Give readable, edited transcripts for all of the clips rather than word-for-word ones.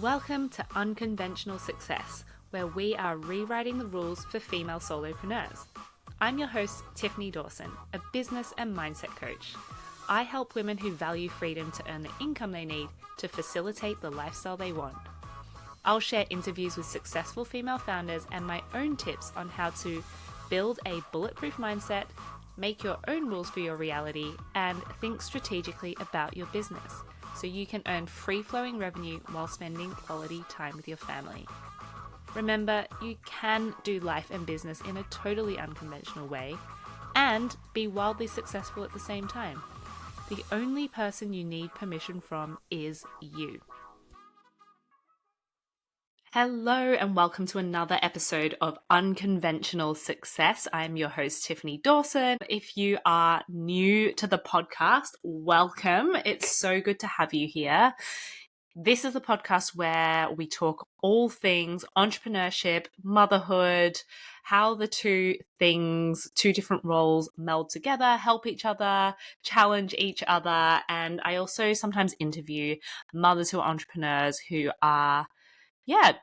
Welcome to Unconventional Success, where we are rewriting the rules for female solopreneurs. I'm your host, Tiffany Dawson, a business and mindset coach. I help women who value freedom to earn the income they need to facilitate the lifestyle they want. I'll share interviews with successful female founders and my own tips on how to build a bulletproof mindset, make your own rules for your reality, and think strategically about your business so you can earn free-flowing revenue while spending quality time with your family. Remember, you can do life and business in a totally unconventional way and be wildly successful at the same time. The only person you need permission from is you. Hello and welcome to another episode of Unconventional Success. I'm your host, Tiffany Dawson. If you are new to the podcast, welcome. It's so good to have you here. This is the podcast where we talk all things entrepreneurship, motherhood, how the two different roles meld together, help each other, challenge each other. And I also sometimes interview mothers who are entrepreneurs who are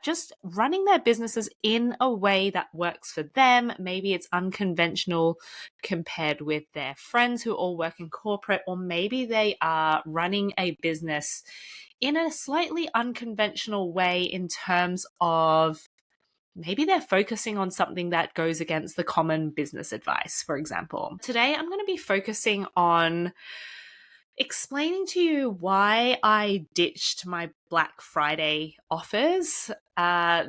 just running their businesses in a way that works for them. Maybe it's unconventional compared with their friends who all work in corporate, or maybe they are running a business in a slightly unconventional way in terms of maybe they're focusing on something that goes against the common business advice, for example. Today, I'm going to be focusing on explaining to you why I ditched my Black Friday offers.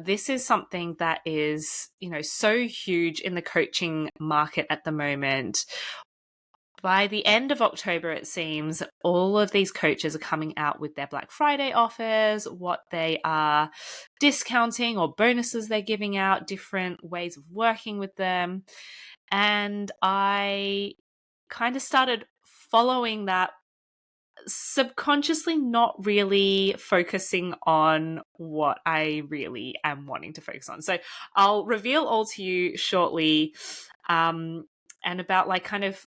This is something that is, so huge in the coaching market at the moment. By the end of October, it seems, all of these coaches are coming out with their Black Friday offers, what they are discounting or bonuses they're giving out, different ways of working with them. And I kind of started following that, subconsciously not really focusing on what I really am wanting to focus on. So I'll reveal all to you shortly, and about kind of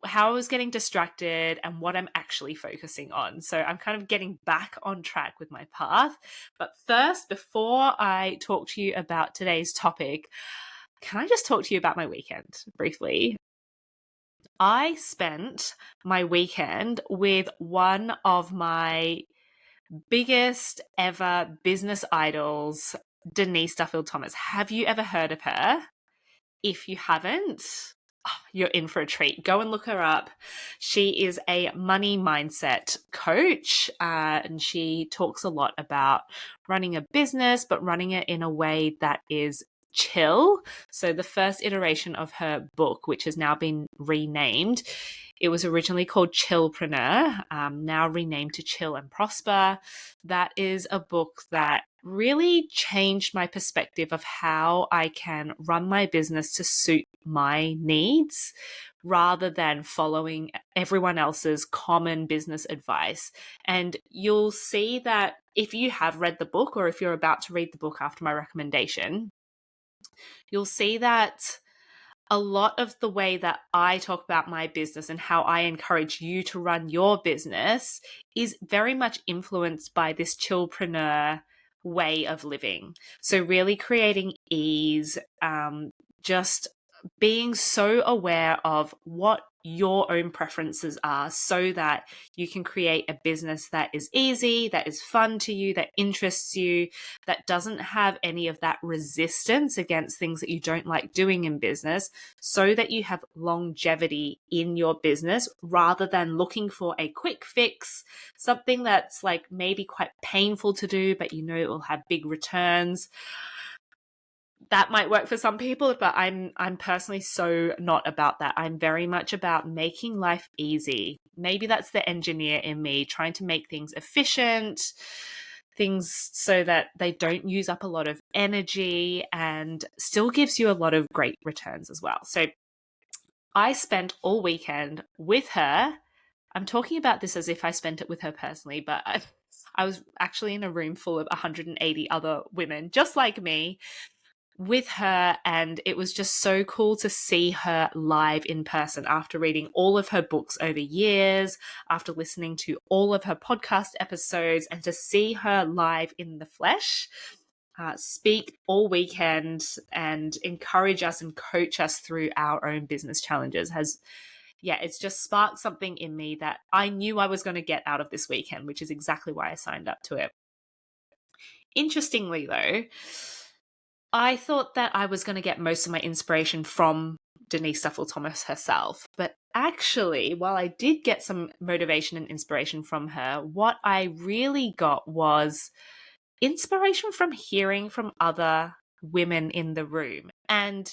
how I was getting distracted and what I'm actually focusing on. So I'm kind of getting back on track with my path. But first, before I talk to you about today's topic, can I just talk to you about my weekend briefly? I spent my weekend with one of my biggest ever business idols, Denise Duffield Thomas. Have you ever heard of her? If you haven't, you're in for a treat. Go and look her up. She is a money mindset coach, and she talks a lot about running a business, but running it in a way that is chill. So the first iteration of her book, which has now been renamed, it was originally called Chillpreneur, now renamed to Chill and Prosper. That is a book that really changed my perspective of how I can run my business to suit my needs rather than following everyone else's common business advice. And you'll see that if you have read the book, or if you're about to read the book after my recommendation, you'll see that a lot of the way that I talk about my business and how I encourage you to run your business is very much influenced by this chillpreneur way of living. So really creating ease, just being so aware of what your own preferences are so that you can create a business that is easy, that is fun to you, that interests you, that doesn't have any of that resistance against things that you don't like doing in business, so that you have longevity in your business rather than looking for a quick fix, something that's maybe quite painful to do, but it will have big returns. That might work for some people, but I'm personally so not about that. I'm very much about making life easy. Maybe that's the engineer in me, trying to make things efficient, things so that they don't use up a lot of energy and still gives you a lot of great returns as well. So I spent all weekend with her. I'm talking about this as if I spent it with her personally, but I was actually in a room full of 180 other women just like me, with her, and it was just so cool to see her live in person after reading all of her books over years, after listening to all of her podcast episodes, and to see her live in the flesh, speak all weekend and encourage us and coach us through our own business challenges it's just sparked something in me that I knew I was going to get out of this weekend, which is exactly why I signed up to it. Interestingly, though, I thought that I was going to get most of my inspiration from Denise Duffel-Thomas herself. But actually, while I did get some motivation and inspiration from her, what I really got was inspiration from hearing from other women in the room and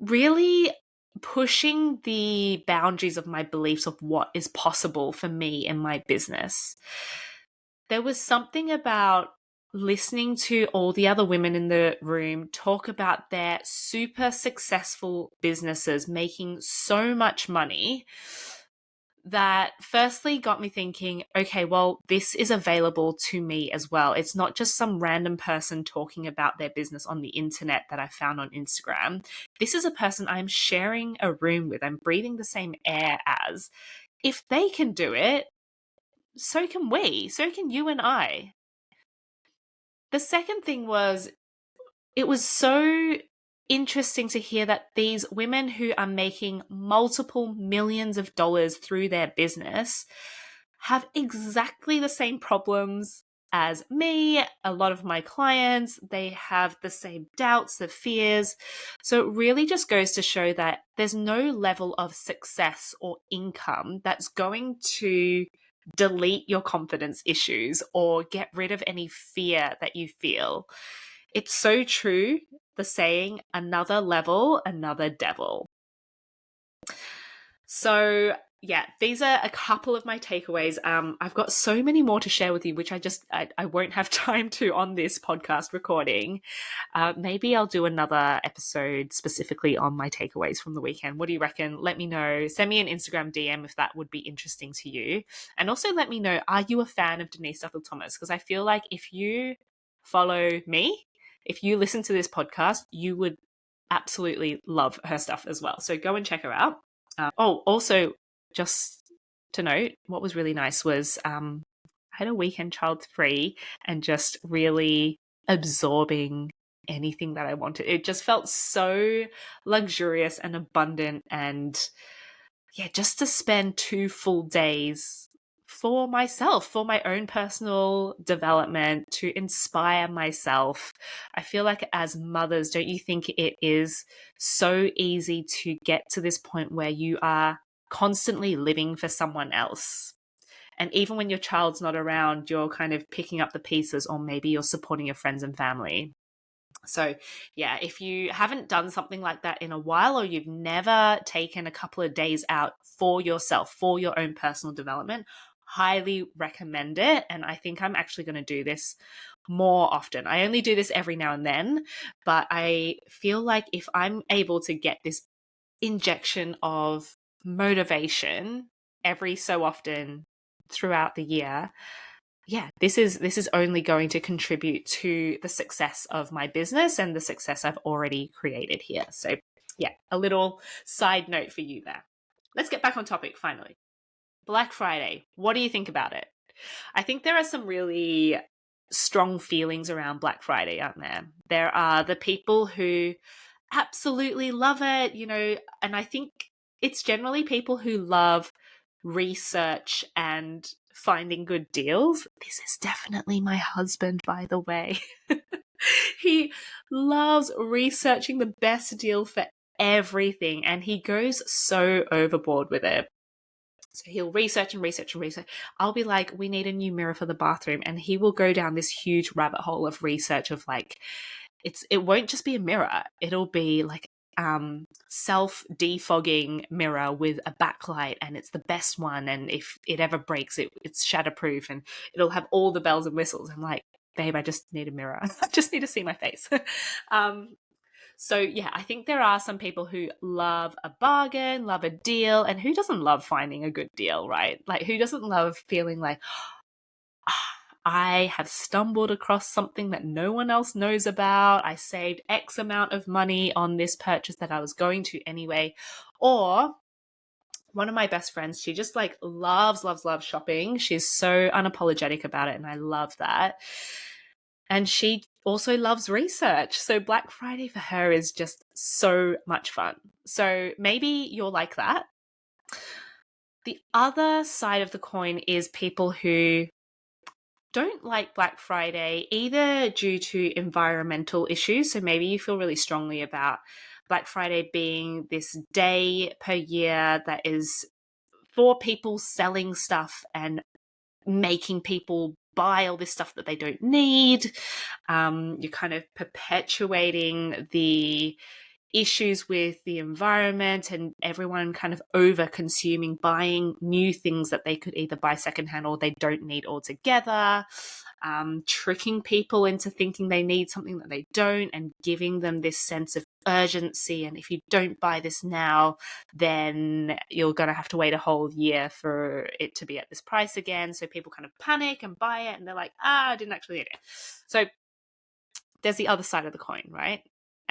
really pushing the boundaries of my beliefs of what is possible for me in my business. There was something about listening to all the other women in the room talk about their super successful businesses making so much money that firstly got me thinking, okay, well, this is available to me as well. It's not just some random person talking about their business on the internet that I found on Instagram. This is a person I'm sharing a room with. I'm breathing the same air as. If they can do it, so can we. So can you and I. The second thing was, it was so interesting to hear that these women who are making multiple millions of dollars through their business have exactly the same problems as me, a lot of my clients. They have the same doubts, the fears. So it really just goes to show that there's no level of success or income that's going to delete your confidence issues or get rid of any fear that you feel. It's so true, the saying, another level, another devil. So yeah, these are a couple of my takeaways. I've got so many more to share with you, which I won't have time to on this podcast recording. Maybe I'll do another episode specifically on my takeaways from the weekend. What do you reckon? Let me know. Send me an Instagram DM if that would be interesting to you. And also let me know, are you a fan of Denise Duffel-Thomas? Because I feel like if you follow me, if you listen to this podcast, you would absolutely love her stuff as well. So go and check her out. Also, just to note, what was really nice was I had a weekend child free and just really absorbing anything that I wanted. It just felt so luxurious and abundant, and just to spend 2 full days for myself, for my own personal development, to inspire myself. I feel like as mothers, don't you think it is so easy to get to this point where you are constantly living for someone else? And even when your child's not around, you're kind of picking up the pieces, or maybe you're supporting your friends and family. So if you haven't done something like that in a while, or you've never taken a couple of days out for yourself, for your own personal development, highly recommend it. And I think I'm actually going to do this more often. I only do this every now and then, but I feel like if I'm able to get this injection of motivation every so often throughout the year, this is only going to contribute to the success of my business and the success I've already created here. So a little side note for you there. Let's get back on topic finally. Black Friday. What do you think about it? I think there are some really strong feelings around Black Friday, aren't there? There are the people who absolutely love it, and I think it's generally people who love research and finding good deals. This is definitely my husband, by the way. He loves researching the best deal for everything, and he goes so overboard with it. So he'll research and research and research. I'll be like, we need a new mirror for the bathroom. And he will go down this huge rabbit hole of research of like, it won't just be a mirror. It'll be like self-defogging mirror with a backlight, and it's the best one. And if it ever breaks, it's shatterproof, and it'll have all the bells and whistles. I'm like, babe, I just need a mirror. I just need to see my face. So I think there are some people who love a bargain, love a deal, and who doesn't love finding a good deal, right? Like, who doesn't love feeling like, I have stumbled across something that no one else knows about. I saved X amount of money on this purchase that I was going to anyway. Or one of my best friends, she just like loves shopping. She's so unapologetic about it, and I love that. And she also loves research. So Black Friday for her is just so much fun. So maybe you're like that. The other side of the coin is people who don't like Black Friday either due to environmental issues. So maybe you feel really strongly about Black Friday being this day per year that is for people selling stuff and making people buy all this stuff that they don't need. You're kind of perpetuating the issues with the environment and everyone kind of over consuming, buying new things that they could either buy secondhand or they don't need altogether, tricking people into thinking they need something that they don't and giving them this sense of urgency. And if you don't buy this now, then you're going to have to wait a whole year for it to be at this price again. So people kind of panic and buy it and they're like, I didn't actually need it. So there's the other side of the coin, right?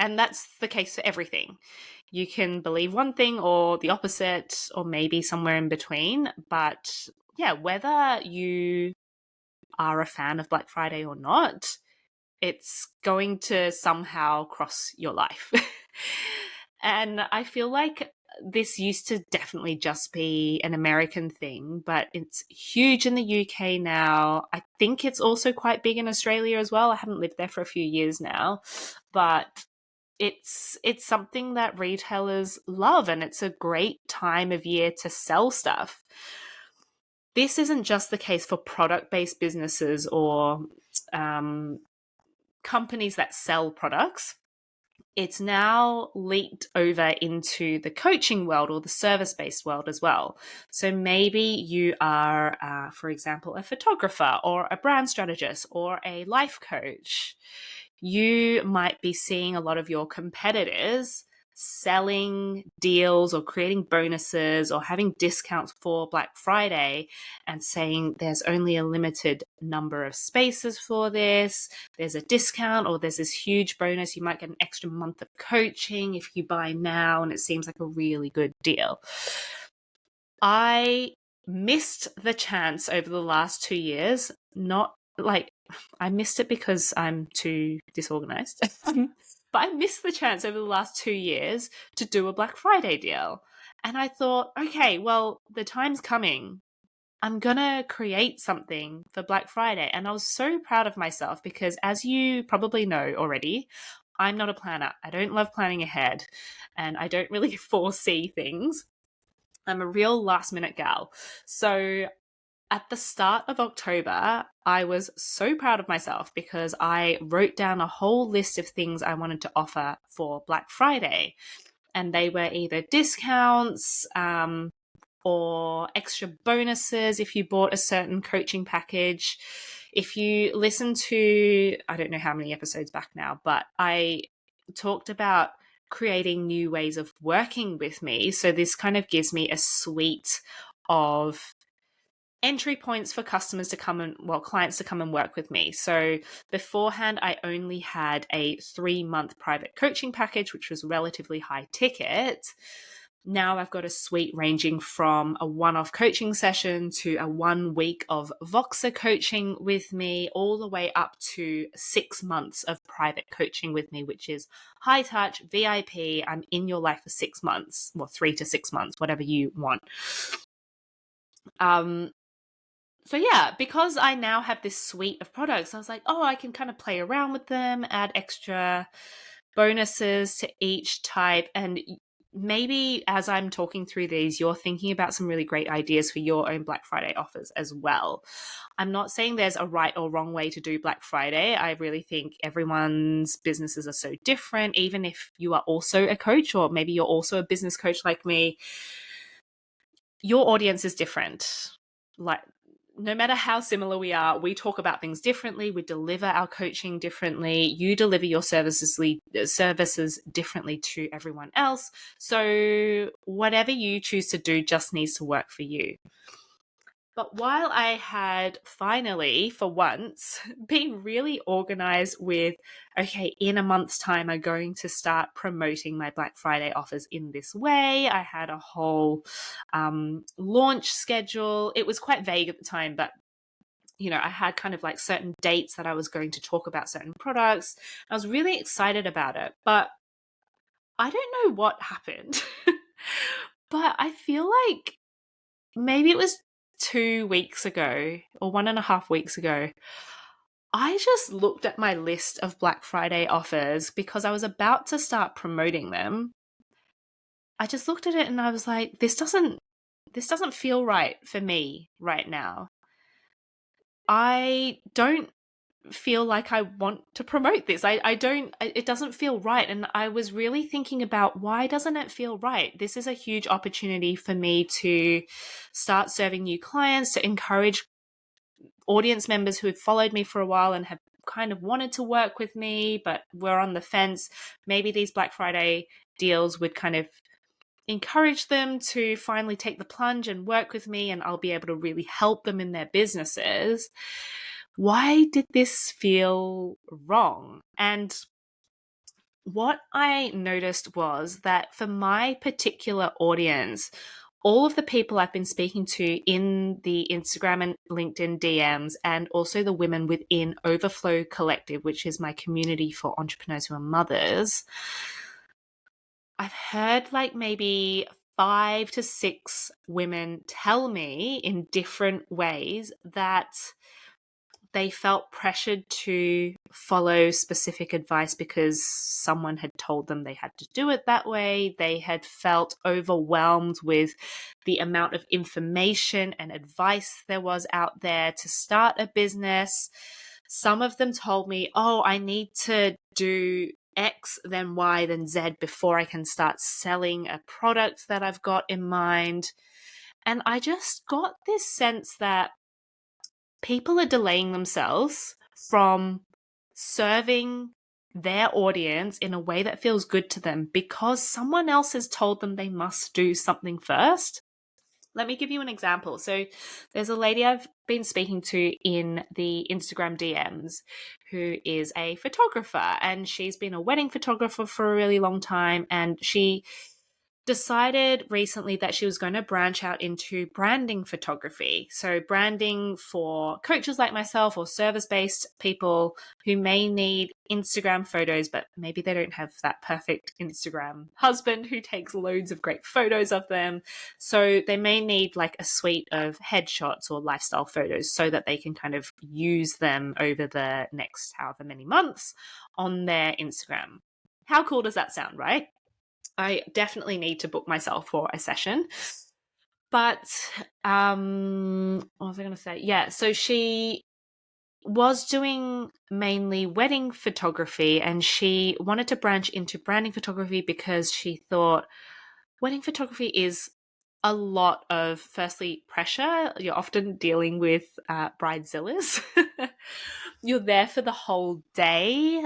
And that's the case for everything. You can believe one thing or the opposite, or maybe somewhere in between. But yeah, whether you are a fan of Black Friday or not, it's going to somehow cross your life. And I feel like this used to definitely just be an American thing, but it's huge in the UK now. I think it's also quite big in Australia as well. I haven't lived there for a few years now, but it's something that retailers love, and it's a great time of year to sell stuff. This isn't just the case for product-based businesses or companies that sell products. It's now leaked over into the coaching world or the service-based world as well. So maybe you are, for example, a photographer or a brand strategist or a life coach. You might be seeing a lot of your competitors selling deals or creating bonuses or having discounts for Black Friday and saying there's only a limited number of spaces for this, there's a discount, or there's this huge bonus. You might get an extra month of coaching if you buy now, and it seems like a really good deal. I missed the chance over the last 2 years, not like I missed it because I'm too disorganized, but I missed the chance over the last 2 years to do a Black Friday deal. And I thought, okay, well, the time's coming. I'm going to create something for Black Friday. And I was so proud of myself because, as you probably know already, I'm not a planner. I don't love planning ahead and I don't really foresee things. I'm a real last minute gal. So at the start of October, I was so proud of myself because I wrote down a whole list of things I wanted to offer for Black Friday. And they were either discounts, or extra bonuses if you bought a certain coaching package. If you listen to, I don't know how many episodes back now, but I talked about creating new ways of working with me. So this kind of gives me a suite of entry points for customers to come and, well, clients to come and work with me. So beforehand, I only had a 3-month private coaching package, which was relatively high ticket. Now I've got a suite ranging from a one-off coaching session to a 1 week of Voxer coaching with me, all the way up to 6 months of private coaching with me, which is high touch, VIP. I'm in your life for 6 months, well, 3 to 6 months, whatever you want. So yeah, because I now have this suite of products, I was like, oh, I can kind of play around with them, add extra bonuses to each type. And maybe as I'm talking through these, you're thinking about some really great ideas for your own Black Friday offers as well. I'm not saying there's a right or wrong way to do Black Friday. I really think everyone's businesses are so different. Even if you are also a coach, or maybe you're also a business coach like me, your audience is different. Like, no matter how similar we are, we talk about things differently. We deliver our coaching differently. You deliver your services differently to everyone else. So whatever you choose to do just needs to work for you. But while I had finally, for once, been really organized with, okay, in a month's time, I'm going to start promoting my Black Friday offers in this way. I had a whole launch schedule. It was quite vague at the time, but I had kind of like certain dates that I was going to talk about certain products. I was really excited about it, but I don't know what happened. But I feel like maybe it was 2 weeks ago or 1.5 weeks ago, I just looked at my list of Black Friday offers because I was about to start promoting them. I just looked at it and I was like, this doesn't feel right for me right now. I don't feel like I want to promote this. I don't, it doesn't feel right. And I was really thinking about, why doesn't it feel right? This is a huge opportunity for me to start serving new clients, to encourage audience members who had followed me for a while and have kind of wanted to work with me, but were on the fence. Maybe these Black Friday deals would kind of encourage them to finally take the plunge and work with me, and I'll be able to really help them in their businesses. Why did this feel wrong? And what I noticed was that for my particular audience, all of the people I've been speaking to in the Instagram and LinkedIn DMs, and also the women within Overflow Collective, which is my community for entrepreneurs who are mothers, I've heard like maybe 5 to 6 women tell me in different ways that they felt pressured to follow specific advice because someone had told them they had to do it that way. They had felt overwhelmed with the amount of information and advice there was out there to start a business. Some of them told me, oh, I need to do X, then Y, then Z before I can start selling a product that I've got in mind. And I just got this sense that people are delaying themselves from serving their audience in a way that feels good to them because someone else has told them they must do something first. Let me give you an example. So there's a lady I've been speaking to in the Instagram DMs who is a photographer, and she's been a wedding photographer for a really long time, and she decided recently that she was going to branch out into branding photography. So branding for coaches like myself or service-based people who may need Instagram photos, but maybe they don't have that perfect Instagram husband who takes loads of great photos of them. So they may need like a suite of headshots or lifestyle photos so that they can kind of use them over the next however many months on their Instagram. How cool does that sound, right? I definitely need to book myself for a session. But what was I going to say? Yeah, so she was doing mainly wedding photography, and she wanted to branch into branding photography because she thought wedding photography is a lot of, firstly, pressure. You're often dealing with bridezillas. You're there for the whole day.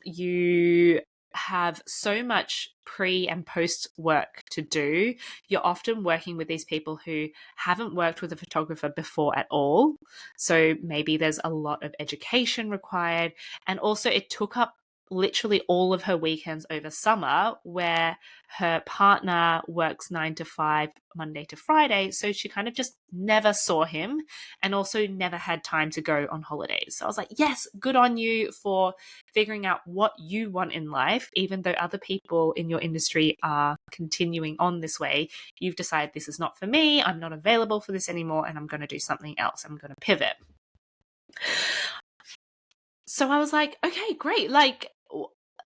You have so much pre and post work to do. You're often working with these people who haven't worked with a photographer before at all. So maybe there's a lot of education required. And also it took up literally all of her weekends over summer, where her partner works 9 to 5 Monday to Friday. So she kind of just never saw him, and also never had time to go on holidays. So I was like, yes, good on you for figuring out what you want in life. Even though other people in your industry are continuing on this way, you've decided this is not for me. I'm not available for this anymore, and I'm going to do something else. I'm going to pivot. So I was like, okay, great. Like,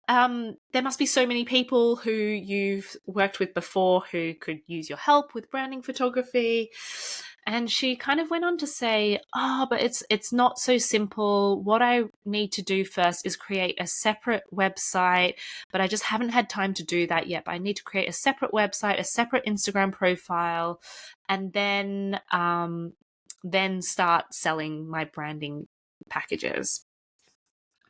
there must be so many people who you've worked with before who could use your help with branding photography. And she kind of went on to say, oh, but it's not so simple. What I need to do first is create a separate website, but I just haven't had time to do that yet. But I need to create a separate website, a separate Instagram profile, and then start selling my branding packages.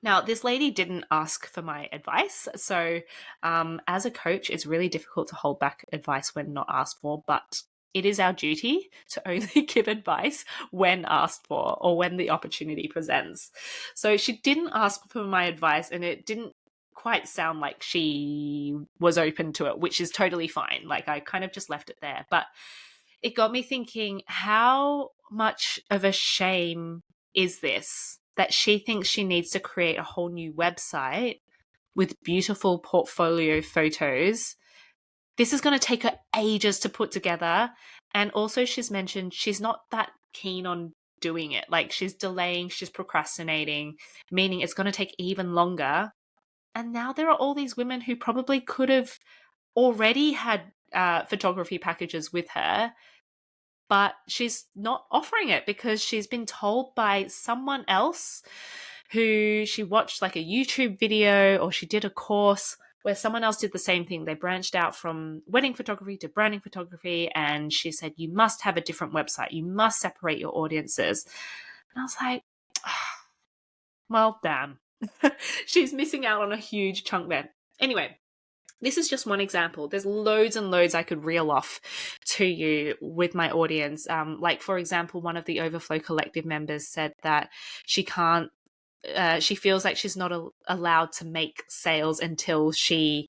Now, this lady didn't ask for my advice. So, as a coach, it's really difficult to hold back advice when not asked for. But it is our duty to only give advice when asked for or when the opportunity presents. So she didn't ask for my advice, and it didn't quite sound like she was open to it, which is totally fine. Like, I kind of just left it there. But it got me thinking, how much of a shame is this that she thinks she needs to create a whole new website with beautiful portfolio photos? This is going to take her ages to put together. And also, she's mentioned she's not that keen on doing it. Like, she's delaying, she's procrastinating, meaning it's going to take even longer. And now there are all these women who probably could have already had photography packages with her, but she's not offering it because she's been told by someone else who she watched like a YouTube video, or she did a course where someone else did the same thing. They branched out from wedding photography to branding photography, and she said, you must have a different website. You must separate your audiences. And I was like, well, damn. She's missing out on a huge chunk there. Anyway, this is just one example. There's loads and loads I could reel off to you with my audience. Like, for example, one of the Overflow Collective members said that she can't, she feels like she's not allowed to make sales until she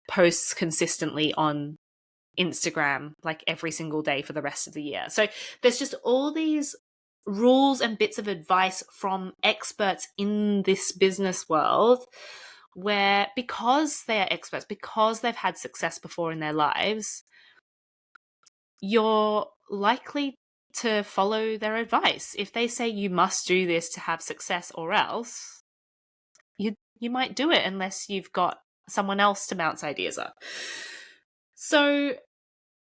posts consistently on Instagram, like every single day for the rest of the year. So there's just all these rules and bits of advice from experts in this business world where, because they are experts, because they've had success before in their lives, you're likely to follow their advice. If they say you must do this to have success or else, you might do it unless you've got someone else to bounce ideas up. So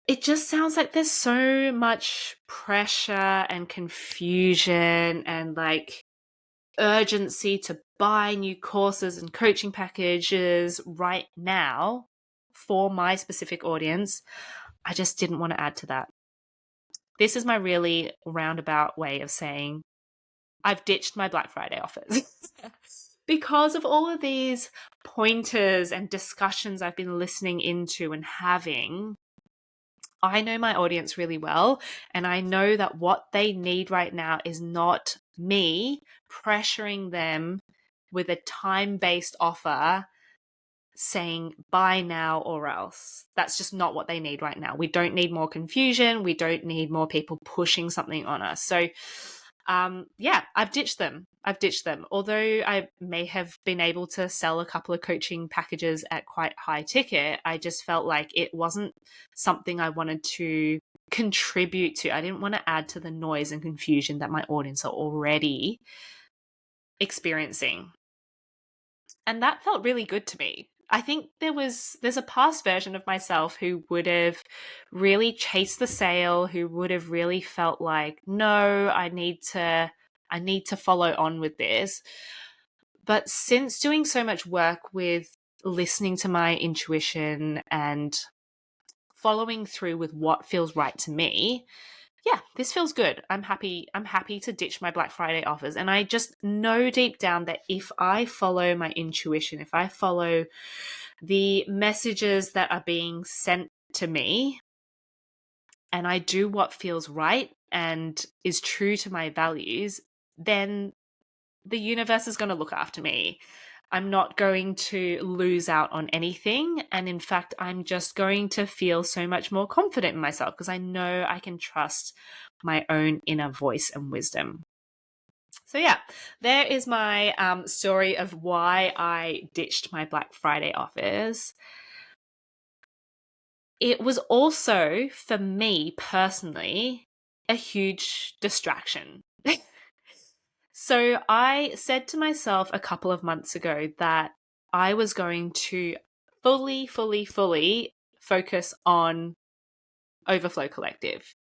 it just sounds like there's so much pressure and confusion and like urgency to buy new courses and coaching packages right now for my specific audience. I just didn't want to add to that. This is my really roundabout way of saying I've ditched my Black Friday offers. Because of all of these pointers and discussions I've been listening into and having, I know my audience really well, and I know that what they need right now is not me pressuring them with a time-based offer saying buy now or else. That's just not what they need right now. We don't need more confusion. We don't need more people pushing something on us. So I've ditched them. Although I may have been able to sell a couple of coaching packages at quite high ticket, I just felt like it wasn't something I wanted to contribute to. I didn't want to add to the noise and confusion that my audience are already experiencing. And that felt really good to me. I think there's a past version of myself who would have really chased the sale, who would have really felt like, no, I need to follow on with this. But since doing so much work with listening to my intuition and following through with what feels right to me, yeah, this feels good. I'm happy to ditch my Black Friday offers. And I just know deep down that if I follow my intuition, if I follow the messages that are being sent to me, and I do what feels right and is true to my values, then the universe is going to look after me. I'm not going to lose out on anything. And in fact, I'm just going to feel so much more confident in myself because I know I can trust my own inner voice and wisdom. So yeah, there is my story of why I ditched my Black Friday offers. It was also, for me personally, a huge distraction. So I said to myself a couple of months ago that I was going to fully focus on Overflow Collective.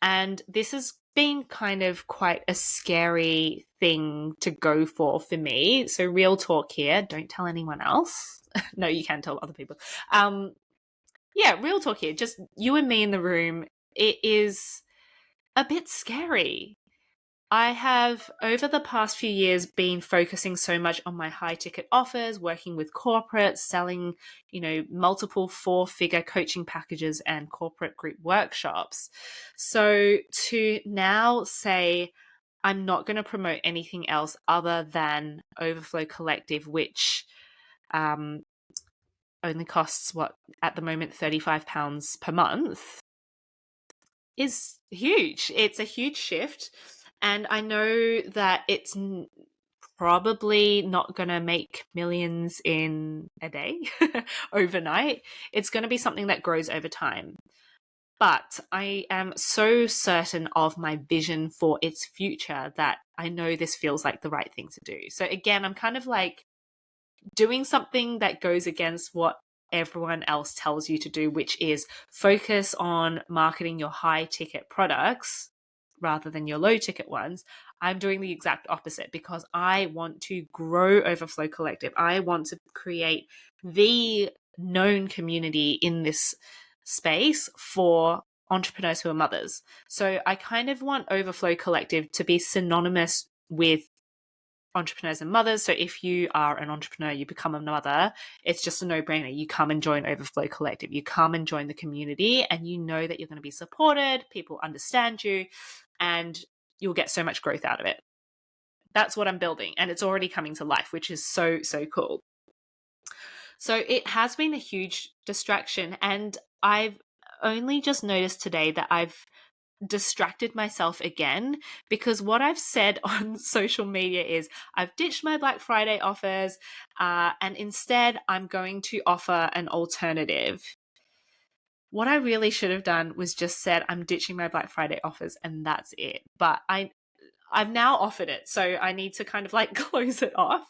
And this has been kind of quite a scary thing to go for me. So real talk here, don't tell anyone else. No, you can tell other people. Real talk here, just you and me in the room. It is a bit scary. I have, over the past few years, been focusing so much on my high ticket offers, working with corporates, selling, multiple 4-figure coaching packages and corporate group workshops. So to now say, I'm not going to promote anything else other than Overflow Collective, which only costs at the moment £35 per month, is huge. It's a huge shift. And I know that it's probably not going to make millions in a day overnight. It's going to be something that grows over time. But I am so certain of my vision for its future that I know this feels like the right thing to do. So again, I'm kind of like doing something that goes against what everyone else tells you to do, which is focus on marketing your high ticket products rather than your low ticket ones. I'm doing the exact opposite because I want to grow Overflow Collective. I want to create the known community in this space for entrepreneurs who are mothers. So I kind of want Overflow Collective to be synonymous with entrepreneurs and mothers. So if you are an entrepreneur, you become a mother, it's just a no-brainer. You come and join Overflow Collective. You come and join the community, and you know that you're going to be supported, people understand you, and you'll get so much growth out of it. That's what I'm building, and it's already coming to life, which is so, so cool. So it has been a huge distraction, and I've only just noticed today that I've distracted myself again, because what I've said on social media is I've ditched my Black Friday offers, and instead I'm going to offer an alternative. What I really should have done was just said I'm ditching my Black Friday offers and that's it. But I've now offered it, so I need to kind of like close it off.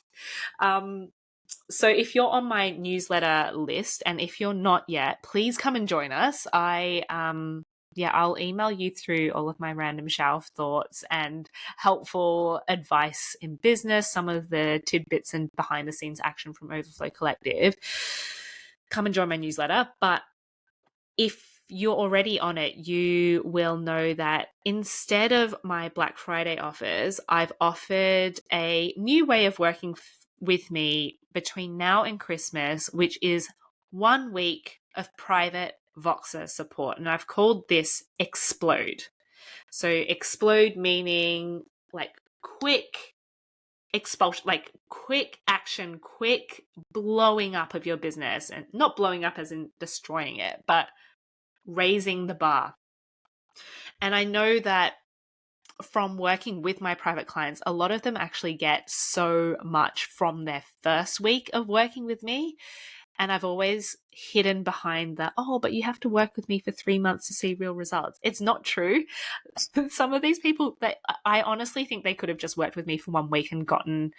So if you're on my newsletter list, and if you're not yet, please come and join us. I'll email you through all of my random shower thoughts and helpful advice in business, some of the tidbits and behind the scenes action from Overflow Collective. Come and join my newsletter. But if you're already on it, you will know that instead of my Black Friday offers, I've offered a new way of working with me between now and Christmas, which is 1 week of private Voxer support. And I've called this Explode. So Explode meaning like quick expulsion, like quick action, quick blowing up of your business, and not blowing up as in destroying it, but raising the bar. And I know that from working with my private clients, a lot of them actually get so much from their first week of working with me. And I've always hidden behind the, but you have to work with me for 3 months to see real results. It's not true. Some of these people, I honestly think they could have just worked with me for 1 week and gotten,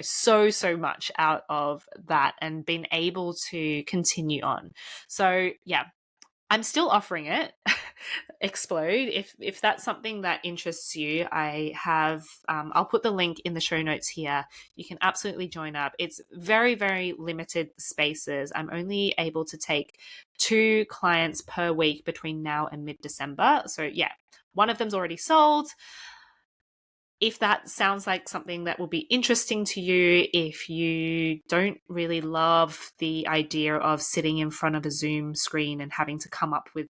so much out of that and been able to continue on. So yeah, I'm still offering it. Explode. If that's something that interests you, I have I'll put the link in the show notes here. You can absolutely join up. It's very, very limited spaces. I'm only able to take 2 clients per week between now and mid-December. So yeah, one of them's already sold. If that sounds like something that will be interesting to you, if you don't really love the idea of sitting in front of a Zoom screen and having to come up with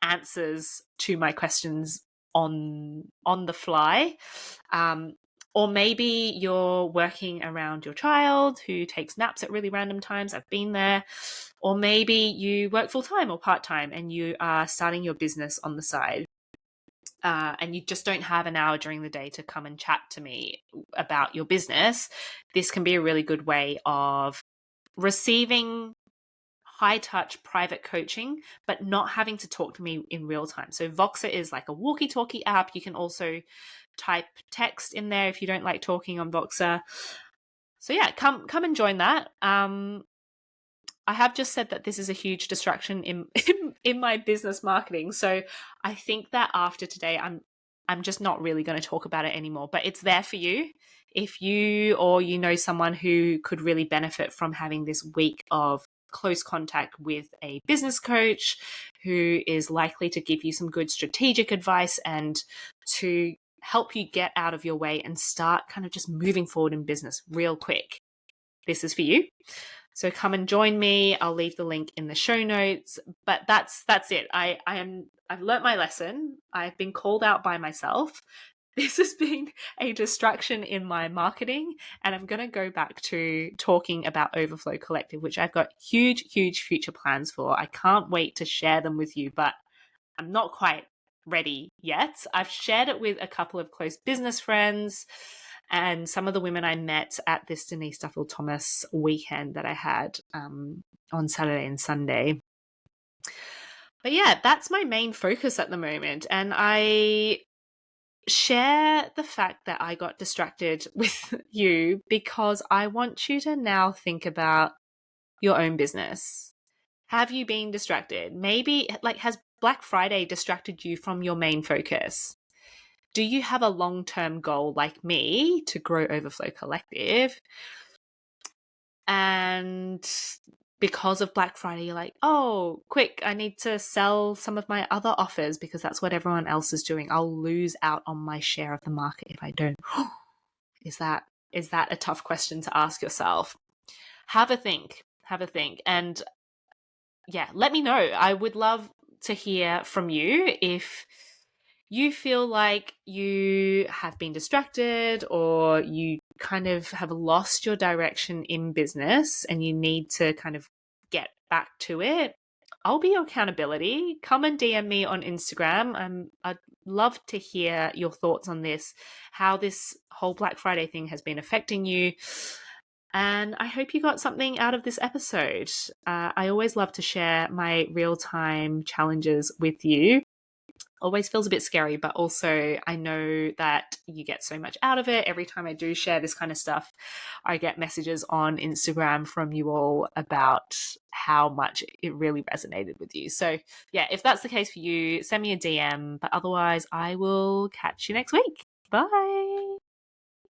answers to my questions on the fly, or maybe you're working around your child who takes naps at really random times. I've been there. Or maybe you work full-time or part-time and you are starting your business on the side. And you just don't have an hour during the day to come and chat to me about your business, this can be a really good way of receiving high-touch private coaching, but not having to talk to me in real time. So Voxer is like a walkie-talkie app. You can also type text in there if you don't like talking on Voxer. So yeah, come and join that. I have just said that this is a huge distraction in my business marketing. So I think that after today, I'm just not really going to talk about it anymore, but it's there for you. If you or you know someone who could really benefit from having this week of close contact with a business coach who is likely to give you some good strategic advice and to help you get out of your way and start kind of just moving forward in business real quick, this is for you. So come and join me. I'll leave the link in the show notes. But that's it. I've learnt my lesson. I've been called out by myself. This has been a distraction in my marketing, and I'm going to go back to talking about Overflow Collective, which I've got huge future plans for. I can't wait to share them with you, but I'm not quite ready yet. I've shared it with a couple of close business friends and some of the women I met at this Denise Duffield Thomas weekend that I had on Saturday and Sunday. But yeah, that's my main focus at the moment. And I share the fact that I got distracted with you because I want you to now think about your own business. Have you been distracted? Maybe has Black Friday distracted you from your main focus? Do you have a long-term goal like me to grow Overflow Collective? And because of Black Friday, you're like, oh, quick, I need to sell some of my other offers because that's what everyone else is doing. I'll lose out on my share of the market if I don't. Is that a tough question to ask yourself? Have a think. And yeah, let me know. I would love to hear from you if you feel like you have been distracted or you kind of have lost your direction in business and you need to kind of get back to it. I'll be your accountability. Come and DM me on Instagram. I'd love to hear your thoughts on this, how this whole Black Friday thing has been affecting you. And I hope you got something out of this episode. I always love to share my real-time challenges with you. Always feels a bit scary, but also I know that you get so much out of it. Every time I do share this kind of stuff, I get messages on Instagram from you all about how much it really resonated with you. So yeah, if that's the case for you, send me a DM. But otherwise, I will catch you next week. Bye.